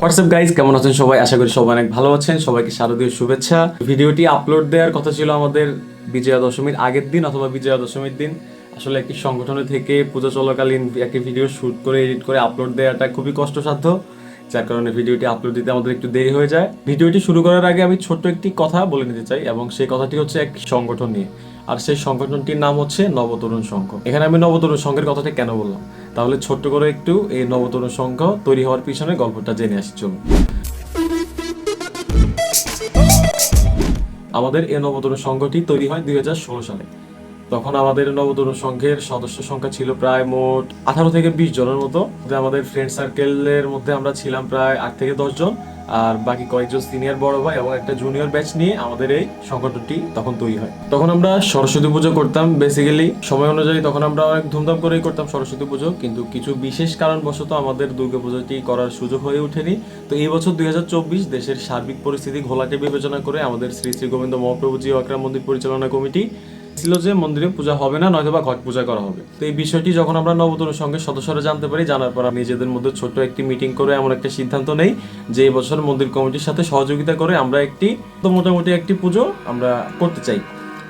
WhatsApp guys, কেমন আছেন সবাই? আশা করি সবাই অনেক ভালো আছেন। সবাইকে শারদীয় শুভেচ্ছা। ভিডিওটি আপলোড দেওয়ার কথা ছিল আমাদের বিজয়া দশমীর আগের দিন অথবা বিজয়া দশমীর দিন। আসলে একটি সংগঠনে থেকে পূজা চলাকালীন একটি ভিডিও শুট করে এডিট করে আপলোড দেওয়াটা খুবই কষ্টসাধ্য, যার কারণে ভিডিওটি আপলোড দিতে আমাদের একটু দেরি হয়ে যায়। ভিডিওটি শুরু করার আগে আমি ছোট্ট একটি কথা বলে নিতে চাই, এবং সেই কথাটি হচ্ছে এক সংগঠন নিয়ে। আর সেই সংগঠনটির নাম হচ্ছে নবতরুণ সংঘ। এখানে আমি নবতরুণ সংঘের কথাটা কেন বললাম, তাহলে ছোট্ট করে একটু এই নবতরুণ সংঘ তৈরি হওয়ার পিছনে গল্পটা জেনে আসি চলুন। আমাদের এই নবতরুণ সংঘটি তৈরি হয় 2016 সালে। তখন আমাদের নবতরুণ সংঘের সদস্য সংখ্যা ছিল প্রায় মোট 18 থেকে 20 জনের মতো। আমাদের ফ্রেন্ড সার্কেলের মধ্যে আমরা ছিলাম প্রায় 8 থেকে 10 জন, আর বাকি কয়েকজন সিনিয়র বড় ভাই এবং একটা জুনিয়র ব্যাচ নিয়ে আমাদের এই সংগঠনটি তখন তৈরি হয়। তখন আমরা সরস্বতী পুজো করতাম বেসিক্যালি সময় অনুযায়ী। তখন আমরা অনেক ধুমধাম করেই করতাম সরস্বতী পুজো, কিন্তু কিছু বিশেষ কারণবশত আমাদের দুর্গা পুজোটি করার সুযোগ হয়ে ওঠেনি। তো এই বছর 2024 দেশের সার্বিক পরিস্থিতি ঘোলাটে বিবেচনা করে আমাদের শ্রী শ্রী গোবিন্দ মহাপ্রভুজি আকরাম মন্দির পরিচালনা কমিটি ছিল যে মন্দিরে পূজা হবে না, নয়তো বা ঘট পূজা করা হবে। তো এই বিষয়টি যখন আমরা নবতরুণ সংঘের সদস্যরা জানতে পারি, জানার পর নিজেদের মধ্যে ছোট্ট একটি মিটিং করে এমন একটা সিদ্ধান্ত নেই যে এই বছর মন্দির কমিটির সাথে সহযোগিতা করে আমরা মোটামুটি একটি পুজো আমরা করতে চাই।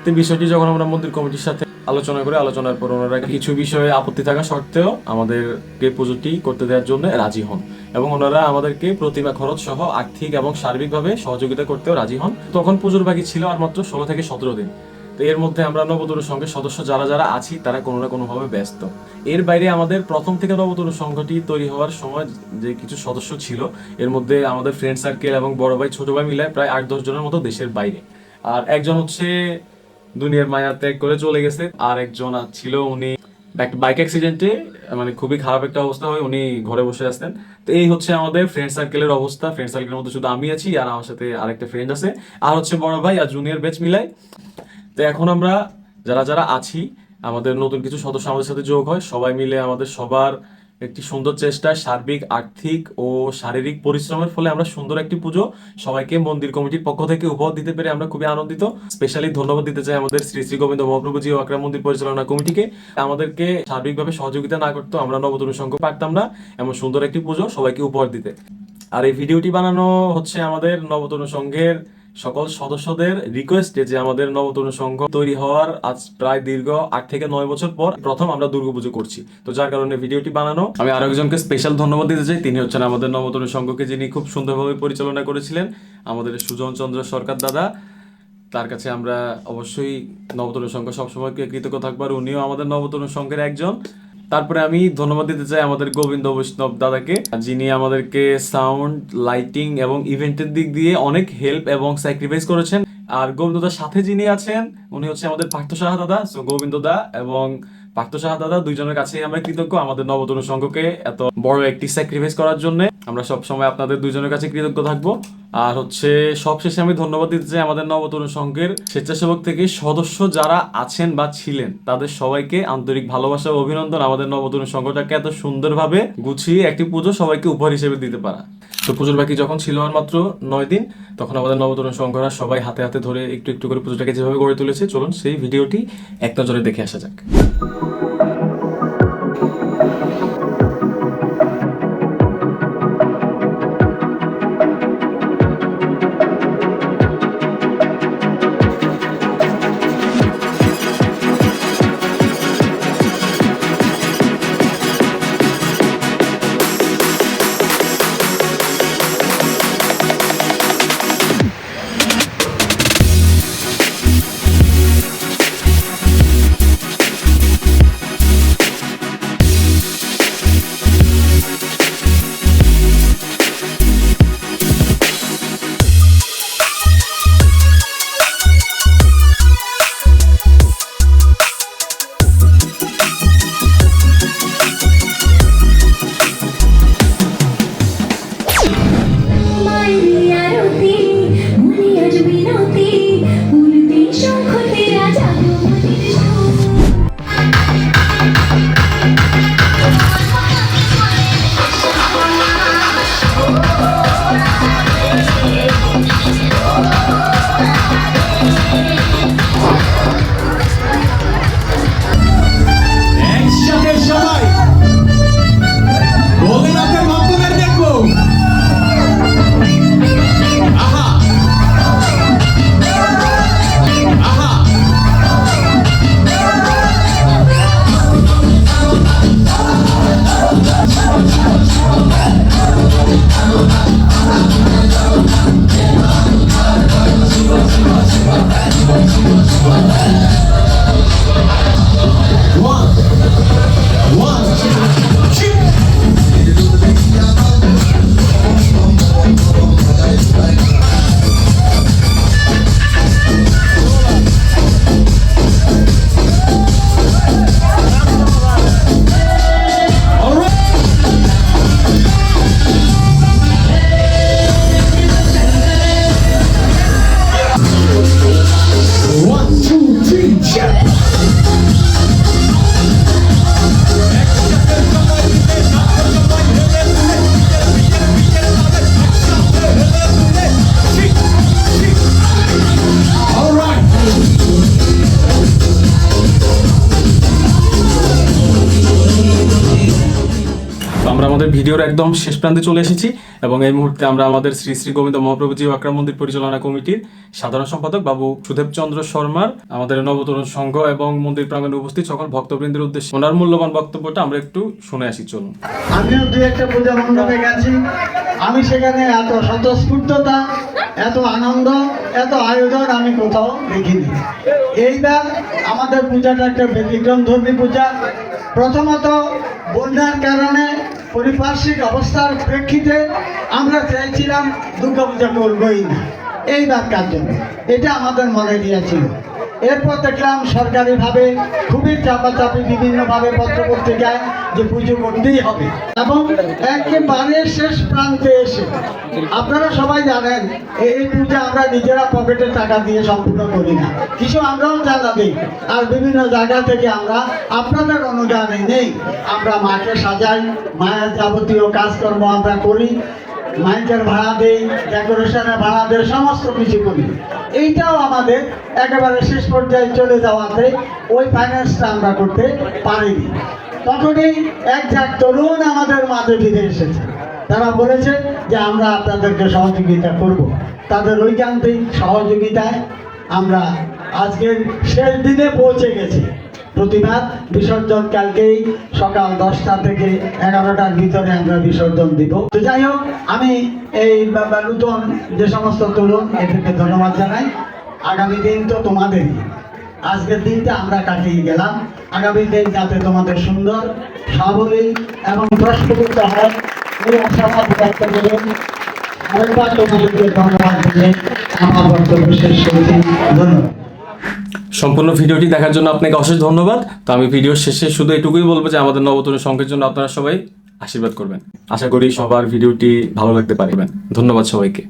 তো বিষয়টি যখন আমরা মন্দির কমিটির সাথে আলোচনার পর ওনারা কিছু বিষয়ে আপত্তি থাকা সত্ত্বেও আমাদেরকে পুজোটি করতে দেওয়ার জন্য রাজি হন, এবং ওনারা আমাদেরকে প্রতিমা খরচ সহ আর্থিক এবং সার্বিকভাবে সহযোগিতা করতেও রাজি হন। তখন পুজোর বাকি ছিল আর মাত্র 16 থেকে 17 দিন। তো এর মধ্যে আমরা নবতরুণ সংঘের সদস্য যারা যারা আছি তারা কোনো না কোনোভাবে ব্যস্ত। এর বাইরে আমাদের প্রথম থেকে নবতরুণ সংঘটি তৈরি হওয়ার সময় যে কিছু সদস্য ছিল, এর মধ্যে আমাদের ফ্রেন্ড সার্কেল এবং বড় ভাই ছোট ভাই মিলে প্রায় 8-10 জনের মতো দেশের বাইরে। আর একজন হচ্ছে দুনিয়ার মায়া ত্যাগ করে চলে গেছে, আর একজন ছিল উনি বাইক অ্যাক্সিডেন্টে মানে খুবই খারাপ একটা অবস্থা হয়, উনি ঘরে বসে আছেন। তো এই হচ্ছে আমাদের ফ্রেন্ড সার্কেলের অবস্থা। ফ্রেন্ড সার্কেলের মধ্যে শুধু আমি আছি, আর আমার সাথে আরেকটা ফ্রেন্ড আছে, আর হচ্ছে বড় ভাই আর জুনিয়র ব্যাচ মিলাই। তো এখন আমরা যারা যারা আছি, আমাদের নতুন কিছু সদস্য আমাদের সাথে যোগ হয়। সবাই মিলে আমাদের সবার একটি সুন্দর চেষ্টা, সার্বিক আর্থিক ও শারীরিক পরিশ্রমের ফলে আমরা সুন্দর একটি পুজো সবাইকে মন্দির কমিটির পক্ষ থেকে উপহার দিতে পেরে আমরা খুবই আনন্দিত। স্পেশালি ধন্যবাদ দিতে চাই আমাদের শ্রী শ্রী গোবিন্দ মহাপ্রভুজি আকরাম মন্দির পরিচালনা কমিটিকে। আমাদেরকে সার্বিকভাবে সহযোগিতা না করতো আমরা নবতরুণ সংঘ পারতাম না এমন সুন্দর একটি পুজো সবাইকে উপহার দিতে। আর এই ভিডিওটি বানানো হচ্ছে আমাদের নবতরুণ সংঘের সকল সদস্যদের রিকোয়েস্টে, যে আমাদের নবতরুণ সংঘ তৈরি হওয়ার আজ প্রায় দীর্ঘ 8 থেকে 9 বছর পর প্রথম আমরা দুর্গাপুজো করছি। তো যার কারণে ভিডিওটি বানানো। আমি আরো একজনকে স্পেশাল ধন্যবাদ দিতে চাই, তিনি হচ্ছেন আমাদের নবতরুণ সংঘকে যিনি খুব সুন্দরভাবে পরিচালনা করেছিলেন, আমাদের সুজন চন্দ্র সরকার দাদা। তার কাছে আমরা অবশ্যই নবতরুণ সংঘ সবসময় কৃতজ্ঞ থাকবার, উনিও আমাদের নবতরুণ সংঘের একজন। তারপরে আমি ধন্যবাদ দিতে চাই আমাদের গোবিন্দ বৈষ্ণব দাদাকে, যিনি আমাদেরকে সাউন্ড, লাইটিং এবং ইভেন্টের দিক দিয়ে অনেক হেল্প এবং স্যাক্রিফাইস করেছেন। আর গোবিন্দ দার সাথে যিনি আছেন উনি হচ্ছে আমাদের পার্থ সাহা দাদা। সো গোবিন্দ দা এবং পার্থ সাহা দাদা দুইজনের কাছেই আমরা কৃতজ্ঞ আমাদের নবতরুণ সংঘকে এত বড় একটি স্যাক্রিফাইস করার জন্য। আমরা সবসময় আপনাদের দুইজনের কাছে কৃতজ্ঞ থাকবো। আর হচ্ছে সবশেষে আমি ধন্যবাদ দিতে চাই আমাদের নবতরুণ সংঘের স্বেচ্ছাসেবক থেকে সদস্য যারা আছেন বা ছিলেন, তাদের সবাইকে আন্তরিক ভালোবাসা ও অভিনন্দন আমাদের নবতরুণ সংঘটাকে এত সুন্দরভাবে গুছিয়ে একটি পুজো সবাইকে উপহার হিসেবে দিতে পারা। তো পুজোর বাকি যখন ছিল আর মাত্র 9 দিন, তখন আমাদের নবতরুণ সংঘরা সবাই হাতে হাতে ধরে একটু একটু করে পুজোটাকে যেভাবে গড়ে তুলেছে, চলুন সেই ভিডিওটি এক নজরে দেখে আসা যাক। আমাদের ভিডিওর একদম শেষ প্রান্তে চলে এসেছি এবং এই মুহূর্তে আমরা আমাদের শ্রী শ্রী গোবিন্দ মহাপ্রভু জি আকরাম মন্দির পরিচালনা কমিটির সাধারণ সম্পাদক বাবু সুদেব চন্দ্র শর্মার আমাদের নবতরুণ সংঘ এবং মন্দির প্রাঙ্গণে উপস্থিত সকল ভক্তবৃন্দের উদ্দেশ্যে ওনার মূল্যবান বক্তব্যটা আমরা একটু শুনে আসি, চলুন। আমিও দুই একটা পূজা মণ্ডপে গেছি, আমি সেখানে এত স্বতঃস্ফূর্ততা, এত আনন্দ, এত আয়োজন আমি কোথাও দেখিনি। এইবার আমাদের পূজাটা একটা ব্যতিক্রম ধর্মী পূজা। প্রথমত বন্যার কারণে পারিপার্শ্বিক অবস্থার প্রেক্ষিতে আমরা চাইছিলাম দুর্গা পূজা করবই না এইবার কার জন্য, এটা আমাদের মনে দিয়েছিল। এরপর দেখলাম সরকারিভাবে খুবই চাপাচাপি বিভিন্নভাবে পত্রপত্রিকায় যে পুজো করতেই হবে, এবং একেবারে শেষ প্রান্তে এসে আপনারা সবাই জানেন এই পূজা আমরা নিজেরা পকেটে টাকা দিয়ে সম্পূর্ণ করি না, কিছু আমরাও চাঁদা দিই, আর বিভিন্ন জায়গা থেকে আমরা আপনাদের অনুদানে নেই, আমরা মাকে সাজাই, মায়ের যাবতীয় কাজকর্ম আমরা করি, মাইকের ভাড়া দেই, ডেকোরেশনের ভাড়া দেই, সমস্ত কিছু করি। এইটাও আমাদের একেবারে শেষ পর্যায়ে চলে যাওয়াতে ওই ফাইন্যান্সটা আমরা করতে পারিনি। তখনই এক ঝাঁক তরুণ আমাদের মাঝে ফিরে এসেছে, তারা বলেছে যে আমরা আপনাদেরকে সহযোগিতা করব। তাদের ঐকান্তিক সহযোগিতায় আমরা আজকের শেষ দিনে পৌঁছে গেছি। প্রতিবাদ বিসর্জন কালকেই সকাল 10টা থেকে 11টার ভিতরে আমরা বিসর্জন দিব। তো যাই হোক, আমি এই নতুন যে সমস্ত তরুণ এদেরকে ধন্যবাদ জানাই। আগামী দিন তো তোমাদেরই, আজকের দিনটা আমরা কাটিয়ে গেলাম, আগামী দিন যাতে তোমাদের সুন্দর, সাবলীল এবং প্রশ্নযুক্ত হয় এই আশাবাদ ব্যক্ত করে আরেকবার তোমাদেরকে ধন্যবাদ দিয়ে আমার বক্তব্য শেষ করছি। ধন্যবাদ। সম্পূর্ণ ভিডিওটি দেখার জন্য আপনাকে অশেষ ধন্যবাদ। তো আমি ভিডিওর শেষে শুধু এটুকুই বলবো যে আমাদের নবতরুণ সংঘের জন্য আপনারা সবাই আশীর্বাদ করবেন। আশা করি সবার ভিডিওটি ভালো লাগতে পারবেন। ধন্যবাদ সবাইকে।